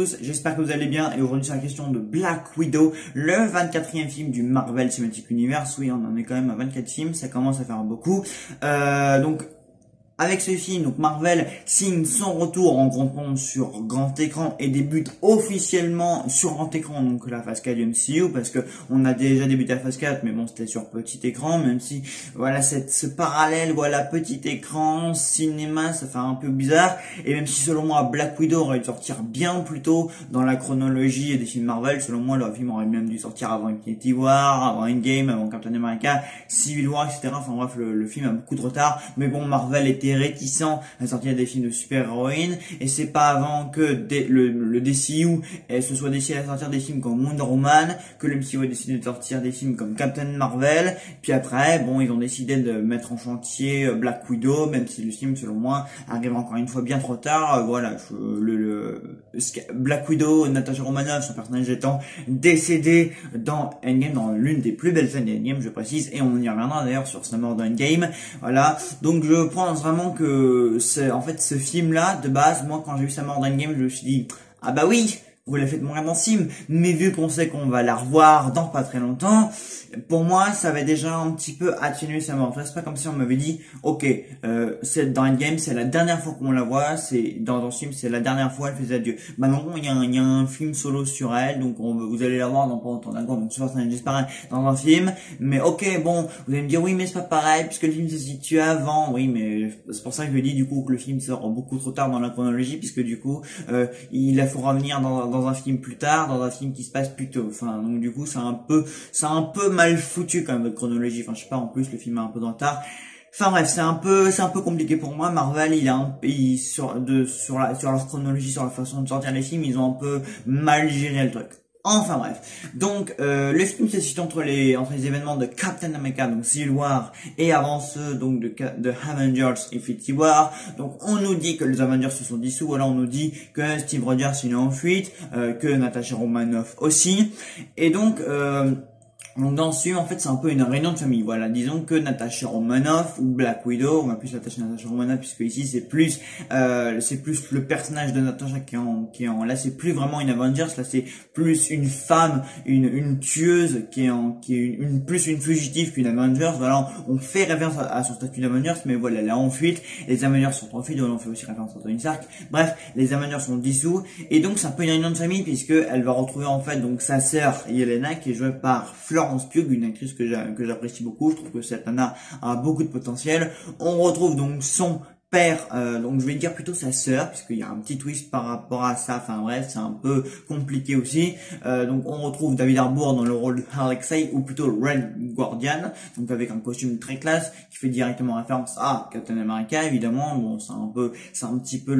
tous, j'espère que vous allez bien et aujourd'hui c'est la question de Black Widow, le 24e film du Marvel Cinematic Universe. Oui, on en est quand même à 24 films, ça commence à faire beaucoup. Donc avec ce film, donc Marvel signe son retour en grand pompe sur grand écran et débute officiellement sur grand écran, donc la phase 4 du MCU, parce que on a déjà débuté la phase 4, mais bon, c'était sur petit écran, même si, voilà, ce parallèle, voilà, petit écran, cinéma, ça fait un peu bizarre, et même si selon moi, Black Widow aurait dû sortir bien plus tôt dans la chronologie des films Marvel, selon moi, le film aurait même dû sortir avant Infinity War, avant Endgame, avant Captain America, Civil War, etc. Enfin bref, le film a beaucoup de retard, mais bon, Marvel était réticent à sortir des films de super-héroïnes, et c'est pas avant que le DCU se soit décidé à sortir des films comme Wonder Woman, que le MCU a décidé de sortir des films comme Captain Marvel, puis après, bon, ils ont décidé de mettre en chantier Black Widow, même si le film, selon moi, arrive encore une fois bien trop tard. Voilà, Black Widow, Natasha Romanoff, son personnage étant décédé dans Endgame, dans l'une des plus belles scènes d'Endgame, je précise, et on y reviendra d'ailleurs sur sa mort dans Endgame. Voilà, donc je pense vraiment que en fait, ce film-là, de base, moi, quand j'ai vu sa mort dans Endgame, je me suis dit, ah bah oui, vous l'avez fait de mourir dans ce film, mais vu qu'on sait qu'on va la revoir dans pas très longtemps, pour moi, ça avait déjà un petit peu atténué sa mort. C'est pas comme si on m'avait dit, ok, c'est dans Endgame, c'est la dernière fois qu'on la voit, c'est dans ce film, c'est la dernière fois, elle faisait adieu. Bah non, il y a un film solo sur elle, donc vous allez la voir dans pas longtemps, d'accord, donc ce personnage disparaît dans un film, mais ok, bon, vous allez me dire, oui, mais c'est pas pareil, puisque le film se situe avant, oui, mais c'est pour ça que je dis, du coup, que le film sort beaucoup trop tard dans la chronologie, puisque du coup, il la faut revenir dans un film plus tard, dans un film qui se passe plus tôt. Enfin, donc du coup, c'est un peu mal foutu quand même votre chronologie. Enfin, je sais pas, en plus le film est un peu dans le retard. Enfin bref, c'est un peu compliqué pour moi. Marvel, sur leur chronologie, sur la façon de sortir les films, ils ont un peu mal géré le truc. Enfin bref, donc le film se situe entre les événements de Captain America, donc Civil War, et avant ceux donc de Avengers Infinity War. Donc on nous dit que les Avengers se sont dissous, voilà, on nous dit que Steve Rogers il est en fuite, que Natasha Romanoff aussi, et donc dans ce film, en fait, c'est un peu une réunion de famille. Voilà, disons que Natasha Romanoff ou Black Widow, on va plus l'attacher à Natasha Romanoff puisque ici c'est plus le personnage de Natasha là c'est plus vraiment une Avengers, là c'est plus une femme, une tueuse qui est plus une fugitive qu'une Avengers. Voilà, on fait référence à son statut d'Avengers, mais voilà, elle est en fuite. Les Avengers sont en fuite, voilà, on fait aussi référence à Tony Stark. Bref, les Avengers sont dissous et donc c'est un peu une réunion de famille puisque elle va retrouver en fait donc sa sœur Yelena qui est jouée par Florence Pugh, une actrice que j'apprécie beaucoup. Je trouve que cette nana a beaucoup de potentiel. On retrouve donc son père, donc je vais dire plutôt sa sœur, puisqu'il y a un petit twist par rapport à ça. Enfin bref, c'est un peu compliqué aussi. Donc on retrouve David Harbour dans le rôle de Alexei, ou plutôt Red Guardian, donc avec un costume très classe qui fait directement référence à Captain America, évidemment. Bon, c'est un petit peu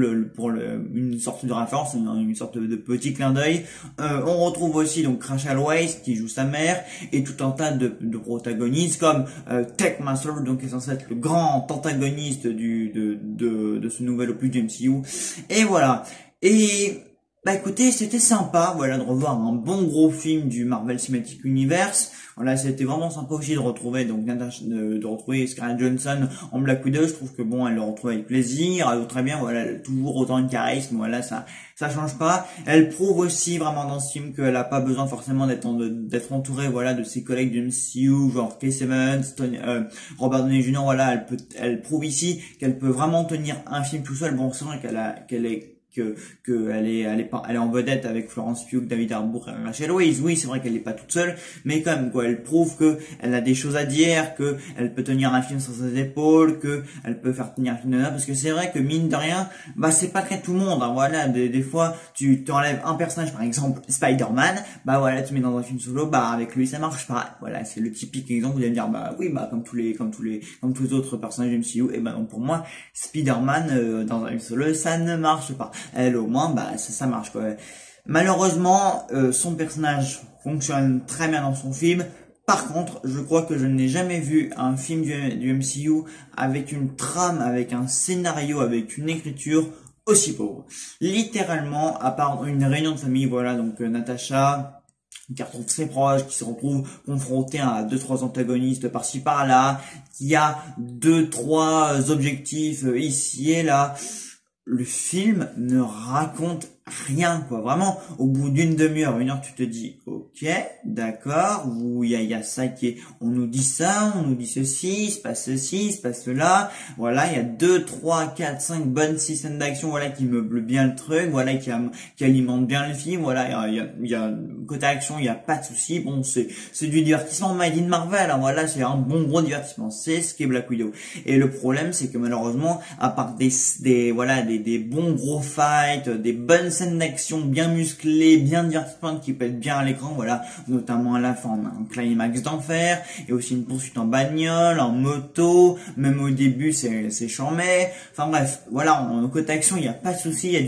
une sorte de référence, une sorte de petit clin d'œil. On retrouve aussi donc Rachel Weisz qui joue sa mère et tout un tas de protagonistes comme Tech Master, donc qui est censé être le grand antagoniste de ce nouvel opus du MCU. Et voilà. Et bah écoutez, c'était sympa, voilà, de revoir un bon gros film du Marvel Cinematic Universe. Voilà, c'était vraiment sympa aussi de retrouver de retrouver Scarlett Johansson en Black Widow. Je trouve que bon, elle le retrouve avec plaisir, elle joue très bien, voilà, elle a toujours autant de charisme, voilà, ça change pas. Elle prouve aussi vraiment dans ce film qu'elle a pas besoin forcément d'être entourée, voilà, de ses collègues du MCU, genre Chris Evans, Robert Downey Jr., voilà, elle prouve ici qu'elle peut vraiment tenir un film tout seul. Bon, c'est vrai qu'elle est en vedette avec Florence Pugh, David Harbour et Rachel Weisz. Oui, c'est vrai qu'elle n'est pas toute seule, mais quand même, quoi, elle prouve que elle a des choses à dire, que elle peut tenir un film sur ses épaules, que elle peut faire tenir un film de là, parce que c'est vrai que mine de rien, bah c'est pas que tout le monde, hein, voilà, des fois tu t'enlèves un personnage, par exemple Spider-Man, bah voilà, tu mets dans un film solo, bah avec lui ça marche pas, voilà, c'est le typique exemple où vous allez me dire, bah oui, bah comme tous les autres personnages du MCU, et bah donc pour moi Spider-Man dans un film solo ça ne marche pas. Elle au moins bah ça marche quoi. Malheureusement son personnage fonctionne très bien dans son film. Par contre, je crois que je n'ai jamais vu un film du MCU avec une trame, avec un scénario, avec une écriture aussi pauvre. Littéralement, à part une réunion de famille, voilà, donc Natasha qui retrouve ses proches, qui se retrouve confronté à 2-3 antagonistes par-ci par-là, qui a 2-3 objectifs ici et là. Le film ne raconte rien, quoi. Vraiment, au bout d'une demi-heure, une heure, tu te dis, ok, d'accord, ou il y a ça qui est, on nous dit ça, on nous dit ceci, il se passe cela, voilà, il y a 2, 3, 4, 5 bonnes scènes d'action, voilà, qui meublent bien le truc, voilà, qui alimentent bien le film, voilà, il y a, côté action, il y a pas de souci, bon, c'est du divertissement made in Marvel, hein, voilà, c'est un bon gros divertissement, c'est ce qu'est Black Widow. Et le problème, c'est que malheureusement, à part des bons gros fights, des bonnes scènes d'action bien musclées, bien divertissantes qui pètent bien à l'écran, voilà, notamment à la fin, on a un climax d'enfer, et aussi une poursuite en bagnole, en moto, même au début, c'est charmé, enfin bref, voilà, en côté action, il n'y a pas de souci, il y a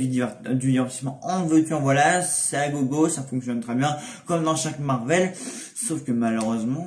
du divertissement en veux-tu, en voilà, c'est à gogo, ça fonctionne très bien, comme dans chaque Marvel, sauf que malheureusement,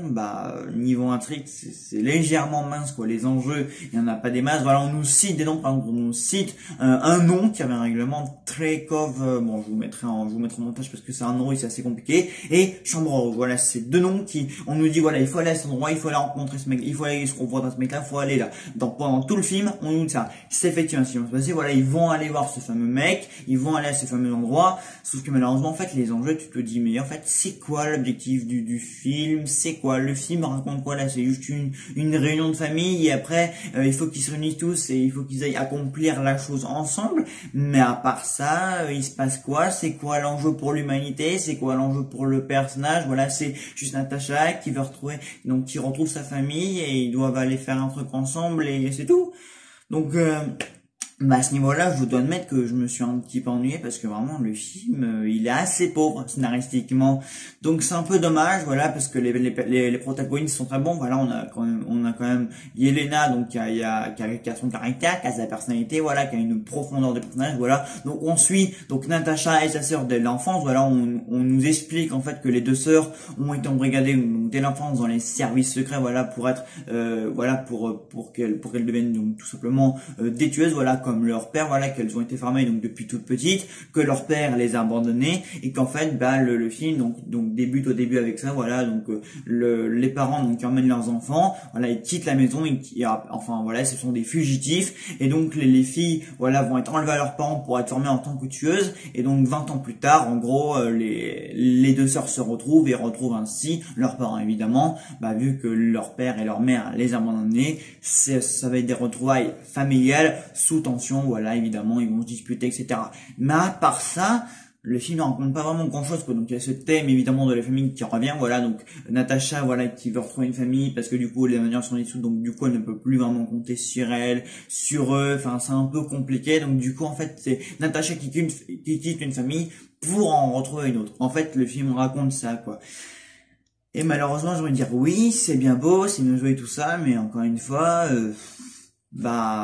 niveau intrigue, c'est légèrement mince, quoi. Les enjeux, il y en a pas des masses. Voilà, on nous cite des noms, par exemple, on nous cite un nom qui avait un règlement Trekov, bon, je vous mettrai en montage parce que c'est un nom et c'est assez compliqué, et Chambre Rose. Voilà, c'est deux noms qui, on nous dit, voilà, il faut aller à cet endroit, il faut aller rencontrer ce mec, il faut aller se confronter à ce mec-là, il faut aller là. Donc, pendant tout le film, on nous dit ça. C'est effectivement ce qui va se passer. Voilà, ils vont aller voir ce fameux mec, ils vont aller à ce fameux endroit, sauf que malheureusement, en fait, les enjeux, tu te dis, mais en fait, c'est quoi l'objectif du film, c'est quoi le film raconte quoi là, c'est juste une réunion de famille et après il faut qu'ils se réunissent tous et il faut qu'ils aillent accomplir la chose ensemble, mais à part ça il se passe quoi, c'est quoi l'enjeu pour l'humanité, c'est quoi l'enjeu pour le personnage, voilà, c'est juste Natasha qui veut retrouver, donc qui retrouve sa famille et ils doivent aller faire un truc ensemble et c'est tout. Donc à ce niveau-là, je vous dois admettre que je me suis un petit peu ennuyé parce que vraiment le film, il est assez pauvre scénaristiquement. Donc c'est un peu dommage, voilà, parce que les protagonistes sont très bons. Voilà, on a quand même Yelena, donc qui a son caractère, qui a sa personnalité, voilà, qui a une profondeur de personnage, voilà. Donc on suit donc Natasha et sa sœur dès l'enfance. Voilà, on nous explique en fait que les deux sœurs ont été embrigadées donc dès l'enfance dans les services secrets, voilà, pour être, voilà, pour qu'elles deviennent donc tout simplement des tueuses, voilà, comme leur père, voilà, qu'elles ont été formées donc depuis toute petites, que leur père les a abandonnées et qu'en fait le film donc débute au début avec ça, voilà, donc les parents donc qui emmènent leurs enfants, voilà, ils quittent la maison, enfin voilà, ce sont des fugitifs et donc les filles, voilà, vont être enlevées à leurs parents pour être formées en tant que tueuses et donc 20 ans plus tard, en gros, les deux sœurs se retrouvent et retrouvent ainsi leurs parents, évidemment, vu que leur père et leur mère les ont abandonnés, ça va être des retrouvailles familiales sous tension, voilà, évidemment, ils vont se disputer, etc. Mais à part ça, le film ne raconte pas vraiment grand chose, quoi. Donc il y a ce thème évidemment de la famille qui revient, voilà, donc Natasha, voilà, qui veut retrouver une famille parce que du coup les Avengers sont dissoutes, donc du coup elle ne peut plus vraiment compter sur elle, sur eux, enfin c'est un peu compliqué, donc du coup en fait c'est Natasha qui quitte une famille pour en retrouver une autre. En fait le film raconte ça, quoi. Et malheureusement je vais dire oui, c'est bien beau, c'est bien joué tout ça, mais encore une fois,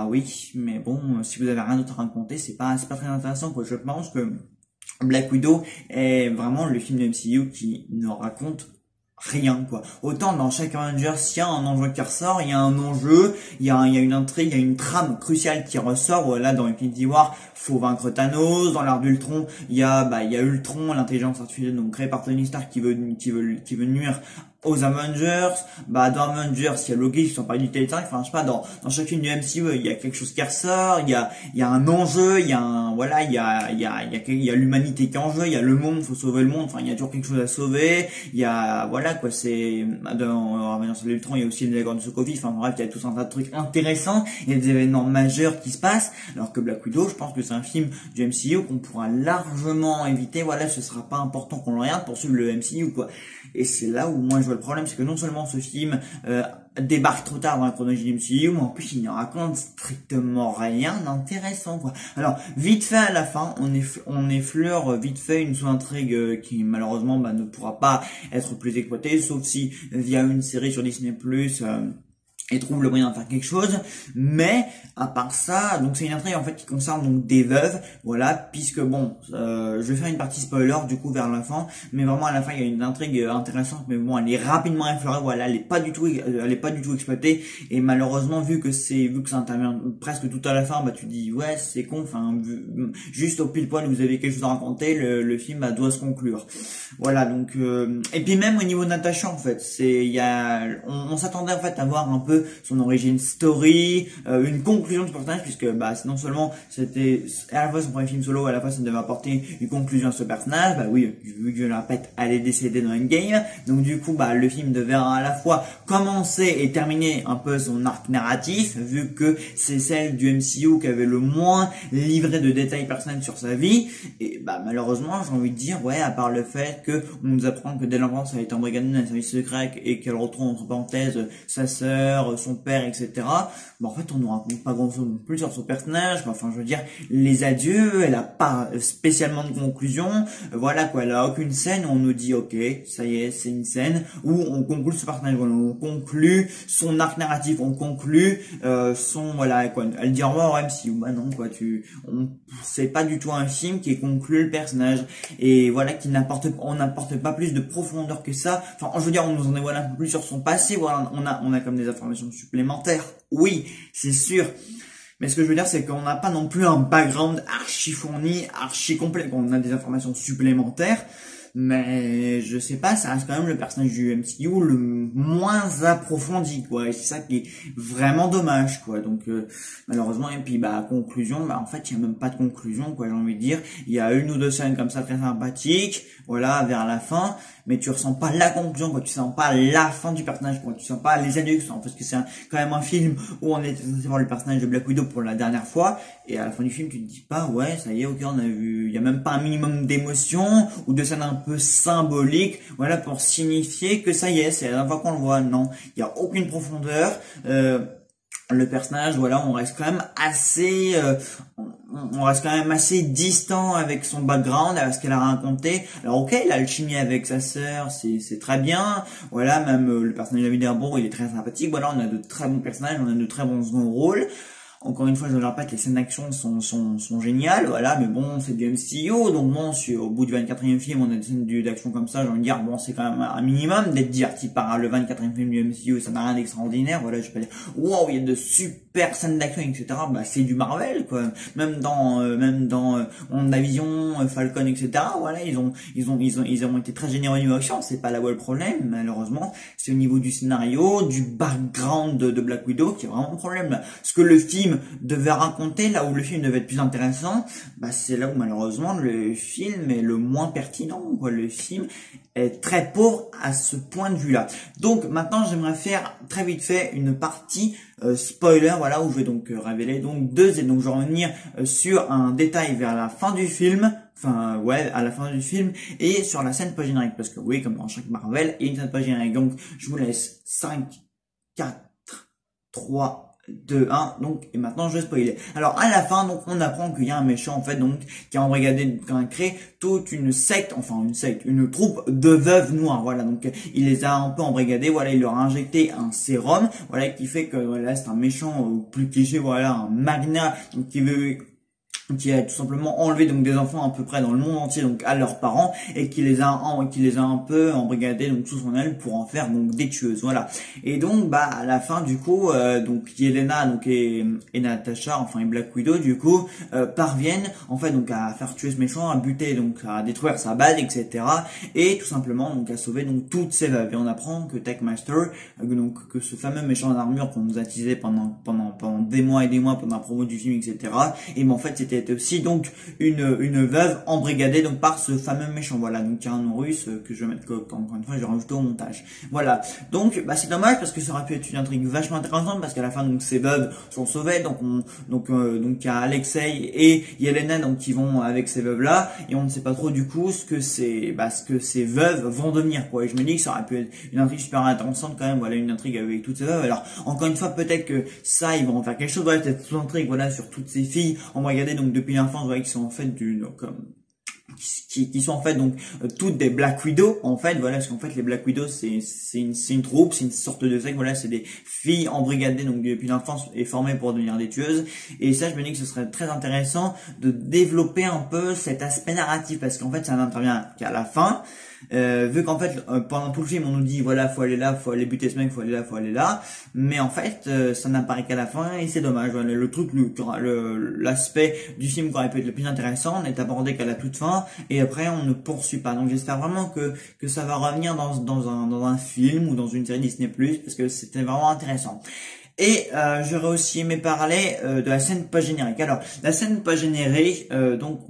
oui, mais bon, si vous avez rien d'autre à raconter, c'est pas très intéressant, quoi. Je pense que Black Widow est vraiment le film de MCU qui ne raconte rien, quoi. Autant dans chaque Avengers, s'il y a un enjeu qui ressort, il y a un enjeu, il y a une intrigue, il y a une trame cruciale qui ressort. Voilà, dans Infinity War, faut vaincre Thanos. Dans l'ère d'Ultron, il y a Ultron, l'intelligence artificielle donc créée par Tony Stark qui veut nuire aux Avengers. Dans Avengers, il y a Loki qui sont pas du territoire. Enfin, je sais pas, dans chacune du MCU, il y a quelque chose qui ressort, il y a un enjeu, il y a l'humanité qui est en jeu, il y a le monde, faut sauver le monde. Enfin, il y a toujours quelque chose à sauver. Il y a, voilà, quoi, c'est, dans Avengers de Ultron, il y a aussi les accords de Sokovie. Enfin, bref, il y a tout un tas de trucs intéressants. Il y a des événements majeurs qui se passent. Alors que Black Widow, je pense que c'est un film du MCU qu'on pourra largement éviter. Voilà, ce sera pas important qu'on le regarde pour suivre le MCU, quoi. Et c'est là où moi je vois le problème, c'est que non seulement ce film débarque trop tard dans la chronologie du MCU, mais en plus il ne raconte strictement rien d'intéressant, quoi. Alors vite fait à la fin, on effleure vite fait une sous-intrigue qui malheureusement ne pourra pas être plus exploitée, sauf si via une série sur Disney+, et trouve le moyen de faire quelque chose, mais à part ça, donc c'est une intrigue en fait qui concerne donc des veuves, voilà, puisque bon, je vais faire une partie spoiler du coup vers la fin, mais vraiment à la fin il y a une intrigue intéressante, mais bon elle est rapidement effleurée, voilà, elle est pas du tout exploitée, et malheureusement vu que ça intervient presque tout à la fin, tu dis ouais c'est con, enfin juste au pile poil vous avez quelque chose à raconter, le film doit se conclure, voilà, donc et puis même au niveau de Natasha en fait, on s'attendait en fait à voir un peu peu son origin story, une conclusion du personnage, puisque bah non seulement c'était à la fois son premier film solo, à la fois ça devait apporter une conclusion à ce personnage. Bah oui, vu que je le répète, elle est décédée dans Endgame, donc du coup bah le film devait à la fois commencer et terminer un peu son arc narratif, vu que c'est celle du MCU qui avait le moins livré de détails personnels sur sa vie. Et bah malheureusement, j'ai envie de dire, ouais, à part le fait que on nous apprend que dès l'enfance elle a été embrigadée dans un service secret et qu'elle retrouve entre parenthèses sa sœur, son père, etc. Bah en fait on nous raconte pas grand chose non plus sur son personnage. Enfin je veux dire, les adieux, elle a pas spécialement de conclusion. Voilà quoi, elle a aucune scène où on nous dit ok, ça y est, c'est une scène où on conclut ce personnage, voilà, on conclut son arc narratif, on conclut son voilà quoi. Elle dit au revoir au MCU, bah non quoi, c'est pas du tout un film qui conclut le personnage et voilà on n'apporte pas plus de profondeur que ça. Enfin je veux dire, on nous en dévoile un peu plus sur son passé, voilà, on a comme des informations supplémentaires. Oui, c'est sûr. Mais ce que je veux dire, c'est qu'on n'a pas non plus un background archi fourni, archi complet. On a des informations supplémentaires, mais je sais pas, ça reste quand même le personnage du MCU le moins approfondi, quoi. Et c'est ça qui est vraiment dommage, quoi. Donc malheureusement, et puis bah conclusion, bah en fait il y a même pas de conclusion, quoi. J'ai envie de dire, il y a une ou deux scènes comme ça très sympathiques, voilà, vers la fin, mais tu ressens pas la conclusion, quoi. Tu sens pas la fin du personnage, quoi. Tu sens pas les adultes, parce que c'est quand même un film où on était censé voir le personnage de Black Widow pour la dernière fois, et à la fin du film tu te dis pas ouais ça y est, ok, on a vu, il y a même pas un minimum d'émotion ou de scène un peu symbolique, voilà, pour signifier que ça y est, c'est la dernière fois qu'on le voit. Non, il y a aucune profondeur. Le personnage, voilà, on reste quand même assez distant avec son background, avec ce qu'elle a raconté. Alors ok, il a l'alchimie avec sa sœur, c'est très bien. Voilà, même le personnage de David Harbour, il est très sympathique. Voilà, on a de très bons personnages, on a de très bons seconds rôles. Encore une fois, je le répète, les scènes d'action sont géniales, voilà, mais bon, c'est du MCU, donc bon, au bout du 24e film, on a des scènes d'action comme ça, j'ai envie de dire, bon, c'est quand même un minimum d'être diverti par le 24e film du MCU, ça n'a rien d'extraordinaire, voilà, je peux dire, wow, il y a de super scènes d'action, etc., bah, c'est du Marvel, quoi, même dans WandaVision, Falcon, etc., voilà, ils ont été très généreux au niveau action, c'est pas là où est le problème, malheureusement, c'est au niveau du scénario, du background de Black Widow, qui est vraiment le problème, là. Ce que le film devait raconter, là où le film devait être plus intéressant, bah c'est là où malheureusement le film est le moins pertinent, quoi. Le film est très pauvre à ce point de vue-là. Donc maintenant j'aimerais faire très vite fait une partie spoiler, voilà, où je vais donc révéler donc et donc je vais revenir sur un détail vers la fin du film. Enfin, ouais, à la fin du film, et sur la scène post-générique, parce que oui, comme dans chaque Marvel, il y a une scène post-générique. Donc, je vous laisse 5, 4, 3, 2, 1, donc, et maintenant je vais spoiler. Alors à la fin, donc on apprend qu'il y a un méchant en fait, donc qui a embrigadé, qui a créé toute une secte, une troupe de veuves noires, voilà, donc il les a un peu embrigadés, voilà, il leur a injecté un sérum, voilà, qui fait que voilà, c'est un méchant plus cliché, voilà, un magnat, donc qui a tout simplement enlevé donc des enfants à peu près dans le monde entier donc à leurs parents et qui les a un peu embrigadés donc sous son aile pour en faire donc des tueuses, voilà. Et donc bah à la fin du coup donc Yelena donc et Natasha, enfin et Black Widow du coup parviennent en fait donc à faire tuer ce méchant, à buter, donc à détruire sa base, etc. et tout simplement donc à sauver donc toutes ces veuves. Et on apprend que Techmaster, donc que ce fameux méchant d'armure qu'on nous a teasé pendant des mois et des mois pendant la promo du film, etc. et ben en fait c'était aussi donc une veuve embrigadée donc par ce fameux méchant, voilà. Donc il y a un nom russe que je vais mettre encore une fois, je vais rajouter au montage, voilà. Donc bah c'est dommage parce que ça aurait pu être une intrigue vachement intéressante, parce qu'à la fin donc ces veuves sont sauvées, donc il y a Alexei et Yelena donc qui vont avec ces veuves là, et on ne sait pas trop du coup ce que ces veuves vont devenir, quoi. Et je me dis que ça aurait pu être une intrigue super intéressante quand même, voilà, une intrigue avec toutes ces veuves. Alors encore une fois, peut-être que ça ils vont en faire quelque chose, voilà, cette intrigue, voilà, sur toutes ces filles embrigadées donc depuis l'enfance, voilà, qui sont en fait qui sont en fait donc toutes des Black Widow en fait, voilà, parce qu'en fait les Black Widow c'est une troupe, c'est une sorte de secte, voilà, c'est des filles embrigadées donc depuis l'enfance et formées pour devenir des tueuses. Et ça, je me dis que ce serait très intéressant de développer un peu cet aspect narratif, parce qu'en fait ça n'intervient qu'à la fin. vu qu'en fait pendant tout le film on nous dit voilà faut aller là, faut aller buter ce mec, faut aller là, faut aller là, mais en fait ça n'apparaît qu'à la fin et c'est dommage. Voilà, l'aspect du film qui aurait pu être le plus intéressant n'est abordé qu'à la toute fin et après on ne poursuit pas. Donc j'espère vraiment que ça va revenir dans un film ou dans une série Disney+, parce que c'était vraiment intéressant. Et j'aurais aussi aimé parler de la scène post-générique. Alors, la scène post-générique, donc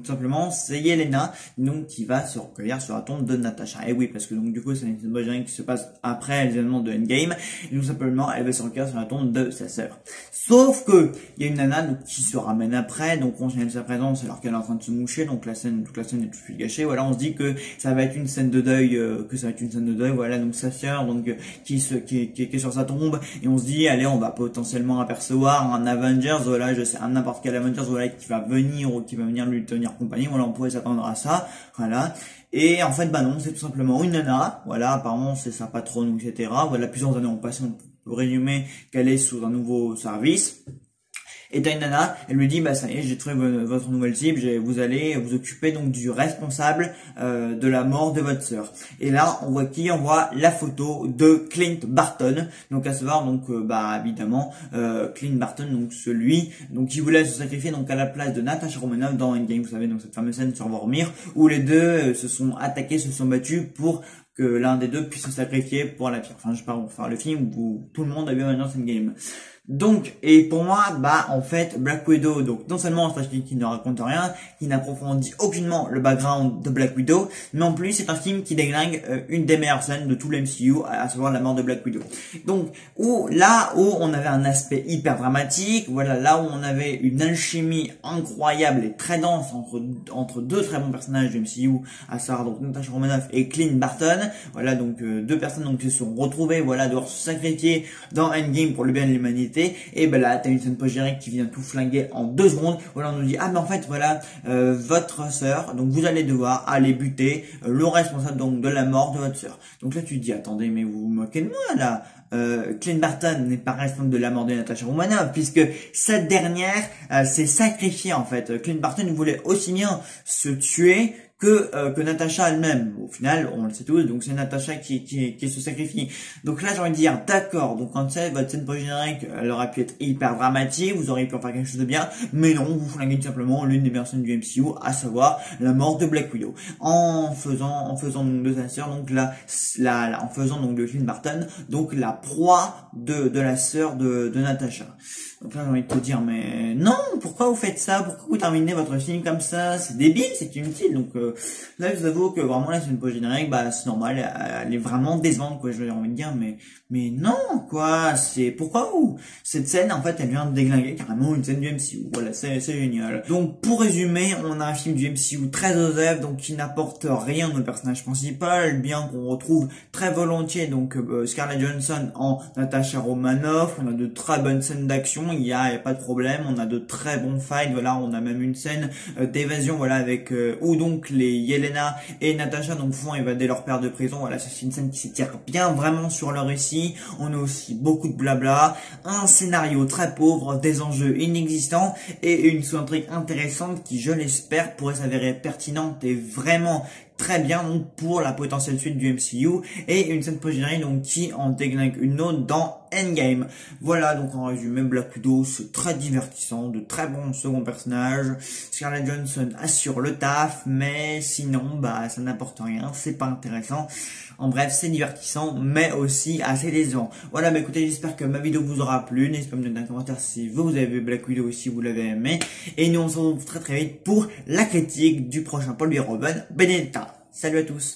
simplement c'est Yelena donc qui va se recueillir sur la tombe de Natasha. Et oui, parce que donc du coup c'est une scène post-générique qui se passe après les événements de Endgame. Et tout simplement elle va se recueillir sur la tombe de sa sœur. Sauf que il y a une nana donc, qui se ramène après, donc on signale sa présence alors qu'elle est en train de se moucher, donc toute la scène est tout de suite gâchée. Voilà, on se dit que ça va être une scène de deuil, voilà, donc sa sœur donc qui est sur sa tombe, et on se dit allez on va potentiellement apercevoir un Avengers, voilà, je sais, un n'importe quel Avengers, voilà, qui va venir ou qui va venir lui tenir compagnie, voilà, on pourrait s'attendre à ça, voilà. Et en fait bah non, c'est tout simplement une nana, voilà, apparemment c'est sa patronne, etc. Voilà, plusieurs années ont passé, on peut résumer qu'elle est sous un nouveau service. Et t'as une nana, elle lui dit bah ça y est, j'ai trouvé votre nouvelle cible, vous allez vous occuper donc du responsable de la mort de votre sœur. Et là on voit qui? On voit la photo de Clint Barton, donc à savoir donc bah évidemment Clint Barton, donc celui donc qui voulait se sacrifier donc à la place de Natasha Romanoff dans Endgame, vous savez, donc cette fameuse scène sur Vormir où les deux se sont attaqués, se sont battus pour que l'un des deux puisse se sacrifier pour la pierre. Enfin je sais pas, on va faire le film où tout le monde a vu maintenant Endgame. Donc, et pour moi, bah en fait, Black Widow, donc non seulement un stratégie qui ne raconte rien, qui n'approfondit aucunement le background de Black Widow, mais en plus c'est un film qui déglingue une des meilleures scènes de tout le MCU, à savoir la mort de Black Widow. Donc, là où on avait un aspect hyper dramatique, voilà, là où on avait une alchimie incroyable et très dense entre deux très bons personnages du MCU, à savoir donc Natasha Romanoff et Clint Barton, voilà, donc deux personnes donc qui se sont retrouvées, voilà, devoir se sacrifier dans Endgame pour le bien de l'humanité. Et ben là t'as une scène post-générique qui vient tout flinguer en 2 secondes. Voilà, on nous dit ah mais en fait voilà votre sœur, donc vous allez devoir aller buter le responsable donc de la mort de votre sœur. Donc là tu te dis attendez, mais vous vous moquez de moi là. Clint Barton n'est pas responsable de la mort de Natasha Romanoff puisque cette dernière s'est sacrifiée en fait. Clint Barton voulait aussi bien se tuer que Natasha elle-même. Au final, on le sait tous, donc c'est Natasha qui se sacrifie. Donc là, j'ai envie de dire, d'accord, donc quand c'est votre scène post-générique, elle aurait pu être hyper dramatique, vous auriez pu en faire quelque chose de bien, mais non, vous flinguez tout simplement l'une des meilleures scènes du MCU, à savoir la mort de Black Widow. En faisant donc de sa sœur, donc en faisant donc de Clint Barton, donc la proie de la sœur de Natasha. Donc là, j'ai envie de te dire, mais non, pourquoi vous faites ça? Pourquoi vous terminez votre film comme ça? C'est débile, c'est inutile. Donc là, je vous avoue que vraiment, là, c'est une pause générique, bah c'est normal, elle est vraiment décevante, quoi, j'ai envie de dire, mais non, quoi, pourquoi cette scène, en fait, elle vient de déglinguer carrément une scène du MCU. Voilà, c'est génial. Donc, pour résumer, on a un film du MCU très osef, donc qui n'apporte rien au personnage principal, bien qu'on retrouve très volontiers, donc Scarlett Johansson en Natasha Romanoff, on a de très bonnes scènes d'action, il y a pas de problème, on a de très bons fights, voilà, on a même une scène d'évasion, voilà, avec où donc les Yelena et Natasha donc font évader leur père de prison. Voilà, c'est une scène qui s'étire bien vraiment sur le récit. On a aussi beaucoup de blabla, un scénario très pauvre, des enjeux inexistants et une sous-intrigue intéressante qui, je l'espère, pourrait s'avérer pertinente et vraiment très bien donc pour la potentielle suite du MCU, et une scène post-générique donc qui en déglingue une autre dans Endgame. Voilà, donc en résumé, Black Widow, c'est très divertissant, de très bons seconds personnages. Scarlett Johansson assure le taf, mais sinon, bah, ça n'apporte rien, c'est pas intéressant. En bref, c'est divertissant, mais aussi assez décevant. Voilà, bah écoutez, j'espère que ma vidéo vous aura plu. N'hésitez pas à me donner un commentaire si vous avez vu Black Widow ou si vous l'avez aimé. Et nous, on se retrouve très très vite pour la critique du prochain Paul B. Robin Benedetta. Salut à tous.